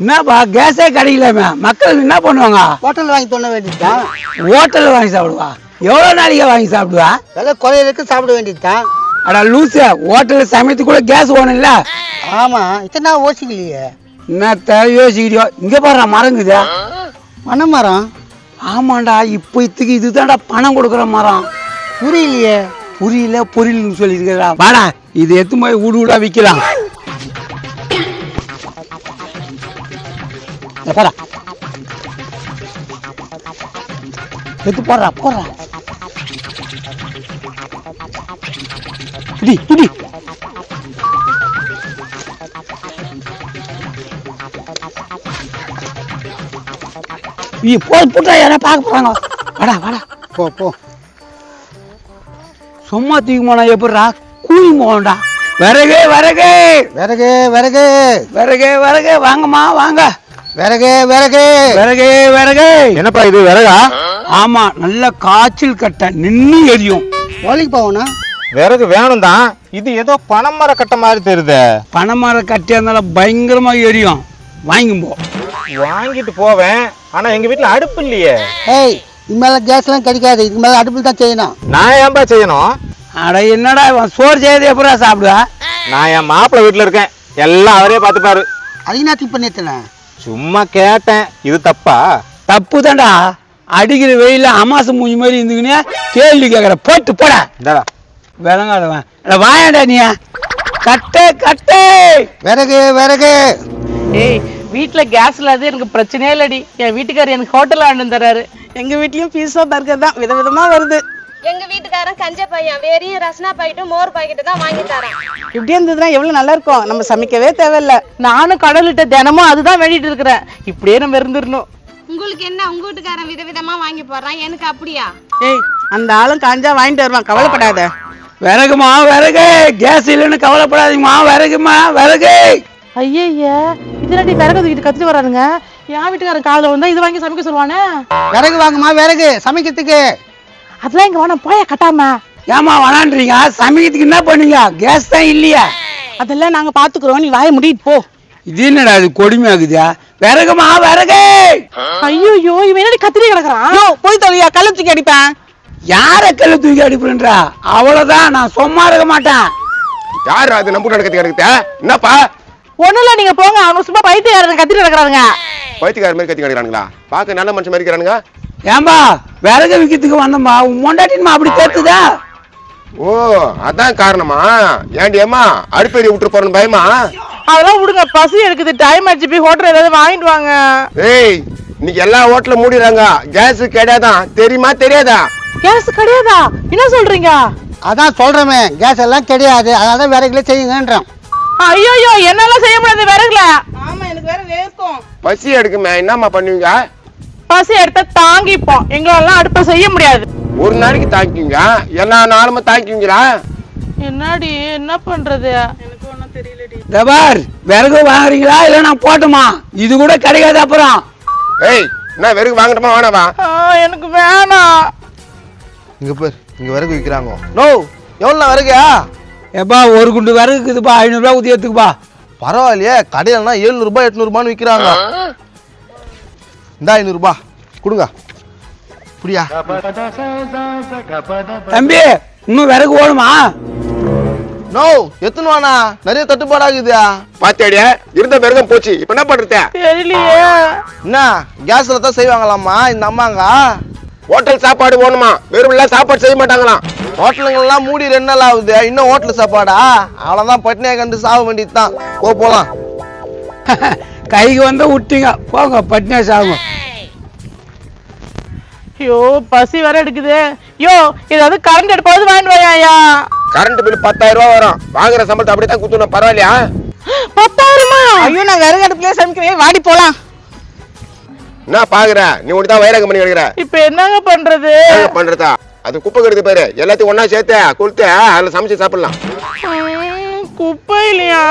என்னப்பா கேஸே கிடைக்கலாமே மக்கள் என்ன பண்ணுவாங்க? ஹோட்டல் வாங்கி தோண வேண்டியதுதான். ஹோட்டலில் வாங்கி சாப்பிடுவா? எவ்வளோ நாளைக்கு வாங்கி சாப்பிடுவா? விலை குறையிறதுக்கு சாப்பிட வேண்டியதுதான். அடா லூசு, ஹோட்டலில் சமைத்து கூட கேஸ் ஓணும்ல? ஆமா, இத்தனை யோசிக்கலையே. என்னத்த யோசிக்கிறியோ? இங்கே பாரு மரங்குதா பனை மரம். ஆமாண்டா, இப்போ இதுதான்டா பணம் கொடுக்குற மரம். புரியலையே. புரியல பொரியல்னு சொல்லியிருக்கிறா. வாடா இது எடுத்து போய் வீடு வீடா விற்கலாம். போடா எடுத்து போடுறா போடுறா. புடி புடி. போட்டா யாரா பார்க்க போறாங்க. வாடா வாடா போ போ. சும்மா தூக்கி போனா எப்படா கூலி போகண்டா. விறகு விறகு விறகு விறகு விறகு விறகு வாங்கம்மா வாங்க. விறகு விறகு விறகு விறகு. என்னப்பா இது விறகா? ஆமா, நல்ல காய்ச்சல் கட்ட நின்று எரியும். வேலைக்கு போவனா? விறகு வேணும் தான். இது ஏதோ பனைமர கட்ட மாதிரி தெரியுது. பனைமரம் கட்டியா இருந்தாலும் பயங்கரமா எரியும். வாங்கி போ. வாங்கிட்டு போவேன், ஆனா எங்க வீட்டுல அடுப்பு இல்லையே. ஏய், இது மேல கேஸ்லாம் கிடைக்காது. இதுக்கு மேல அடுப்பில் தான் செய்யணும். நான் ஏன்பா செய்யணும்? அட என்னடா இவன் சோறு செய்யறது எப்படா சாப்பிடுவா? நான் என் மாப்பிள்ளை வீட்டுல இருக்கேன், எல்லாம் அவரே பார்த்துப்பாரு. அதிக நேரத்துக்கு பண்ணித்தன. சும்மா கேட்டேன், இது தப்பா? தப்பு தான்டா. அடிக்கிற வெயில அமாசு மூஞ்சி மாதிரி இருந்துக்குன்னு கேள்வி கேட்கற. போட்டு போட இந்தாடா. விளங்காதவன். வாயாண்டா நீ. கட்டு கட்டு. விறகு விறகு. ஏய், வீட்டுல கேஸ் இல்லாத எனக்கு பிரச்சனையே இல்லடி. என் வீட்டுக்காரர் எனக்கு ஹோட்டல்ல ஆண்டு தர்றாரு. எங்க வீட்லயும் பீஸா பர்கர் தான் விதவிதமா வருது. எங்க வீட்டுக்காரன் கஞ்ச பையன் வெறியும் ரசனா பாக்கெட்டும் மோர் பாக்கெட்டு தான் வாங்கி தரான். இப்படி இருந்ததுன்னா எவ்வளவு நல்லா இருக்கும். நம்ம சமைக்கவே தேவையில்ல. நானும் கடவுள்கிட்ட தினமும் அதுதான் வேண்டிட்டு இருக்கிறேன். இப்படியே நம்ம இருந்துடணும். உங்களுக்கு என்ன, உங்க வீட்டுக்காரன் விதவிதமா வாங்கி போடுறான், எனக்கு அப்படியா? ஏய், அந்த ஆளும் காஞ்சா வாங்கிட்டு வருவான், கவலைப்படாத. விறகுமா விறகு. கேஸ் இல்லைன்னு கவலைப்படாதீங்கம்மா. விறகுமா விறகு. ஐயா, இதனடி விறகு தூக்கிட்டு கத்துட்டு வரானுங்க. என் வீட்டுக்காரன் காலைல வந்தா இது வாங்கி சமைக்க சொல்லுவானே. விறகு வாங்குமா விறகு சமைக்கிறதுக்கு. அதெல்லாம் இங்க வேணாம், போய கட்டாம. ஏமா வேணான்றீங்க? சமைக்கிறதுக்கு என்ன பண்ணீங்க? கேஸ் தான் இல்லையா? அதெல்லாம் நாங்க பாத்துக்கிறோம், நீ வாய முடிட்டு போ. இது என்னடா இது கொடுமையாகுதா? விறகுமா விறகு. ஐயோ, இவன் என்னடி கத்திரி கிடக்குறான்? போய் தொலையா, கல்ல தூக்கி அடிப்பேன். யார கல்ல தூக்கி அடிப்புன்றா? அவ்வளவுதான், நான் சும்மா இருக்க மாட்டேன். யாரு அது நம்ம நடக்கிறது கிடக்குது? என்னப்பா? ஒண்ணு இல்ல, நீங்க போங்க. அவங்க சும்மா பைத்தியக்காரங்க கத்திட்டு கிடக்குறாங்க. பைத்தியக்கார மாதிரி கத்தி கிடக்குறானுங்களா? பார்க்க நல்ல மனுஷன் மாதிரி இருக்கிறானுங்க. ஏம்பா விறகு விற்கிறதுக்கு வந்தோம்பா, உன் மொண்டாட்டின்மா அப்படி கேட்டுதா? ஓ, அதான் காரணமா? ஏண்டி அம்மா அடுப்பேறி விட்டு போறேன்னு பயமா? அதெல்லாம் விடுங்க, பசி எடுக்குது. டைம் ஆச்சு, போய் ஹோட்டல் ஏதாவது வாங்கிட்டு வாங்க. ஏய், இன்னைக்கு எல்லா ஹோட்டலும் மூடிடுறாங்க. கேஸ் கிடையாதான், தெரியுமா தெரியாதா? கேஸ் கிடையாதா? என்ன சொல்றீங்க? அதான் சொல்றமே, கேஸ் எல்லாம் கிடையாது. அதனால விறகுல செய்யுங்கன்றான். ஐயோ, என்னால செய்ய முடியாது விறகுல. ஆமா, எனக்கு வேற வேர்க்கும். பசி எடுக்குமே, என்னம்மா பண்ணுவீங்க? பசி எடுத்தா தாங்கிப்போம். எங்களால அடுப்ப செய்ய முடியாது. ஒரு நாளைக்கு தாங்கிங்க, எல்லா நாளும் தாங்கிங்களா? என்னடி என்ன பண்றது? எனக்கு ஒண்ணும் தெரியலடி. தபார், விறகு வாங்குறீங்களா இல்ல நான் போட்டுமா? இது கூட கிடைக்காது அப்புறம். ஏய், நான் விறகு வாங்கட்டுமா வேணாவா? எனக்கு வேணாம். இங்க பேர் இங்க விறகு விற்கிறாங்க. நோ, எவ்வளோ விறகா? ஏப்பா ஒரு குண்டு விறகு இருக்குதுப்பா, 500 ரூபா ஊற்றி எடுத்துக்குப்பா. பரவாயில்லையே, கடையிலனா 700 ரூபாய் 800 ரூபான்னு விற்கிறாங்க. இந்த 500 ரூபாய் கொடுங்க. புரியா தம்பி, இன்னும் விறகு ஓடுமா? நோ, எத்தனை வானா? நிறைய தட்டுப்பாடாகுது. பாத்தியாடியா, இருந்த விறகும் போச்சு, இப்ப என்ன பண்றது? தெரியலையே. என்ன கேஸ்ல தான் செய்வாங்களாமா இந்த அம்மாங்க? ஹோட்டல் சாப்பாடு போகணுமா? வெறும் சாப்பாடு செய்ய மாட்டாங்களாம். ஹோட்டலுங்கெல்லாம் மூடி 2 நாள் ஆகுது, இன்னும் ஹோட்டல் சாப்பாடா? அவ்வளவுதான், பட்னியா கண்டு சாக வேண்டியதுதான். போலாம். கைக்கு வந்தா விட்டீங்க, போங்க பட்னியா சாகுங்க. ஐயோ, பசி வர எடுக்குது. யோ, ஏதாவது கரண்ட் எடுப்பாவது வாங்கிட்டு வாயா. கரண்ட் பில் 10,000 ரூபாய் வரும். வாங்குற சம்பளத்தை அப்படித்தான் குத்துணும், பரவாயில்லையா? 10,000? ஐயோ, நான் விறகு அடுப்புலயே சமைக்கிறேன், வாடி போலாம். என்ன பாக்குற? நீ ஒண்ணுதான் வயிறாங்க பண்ணி எடுக்கிற. இப்ப என்னங்க பண்றது? பண்றதா? அது குப்பை கருது பாரு, எல்லாத்தையும் ஒன்னா சேர்த்து கொடுத்து அதில் சமைச்சு சாப்பிடலாம். குப்பை இல்லையா?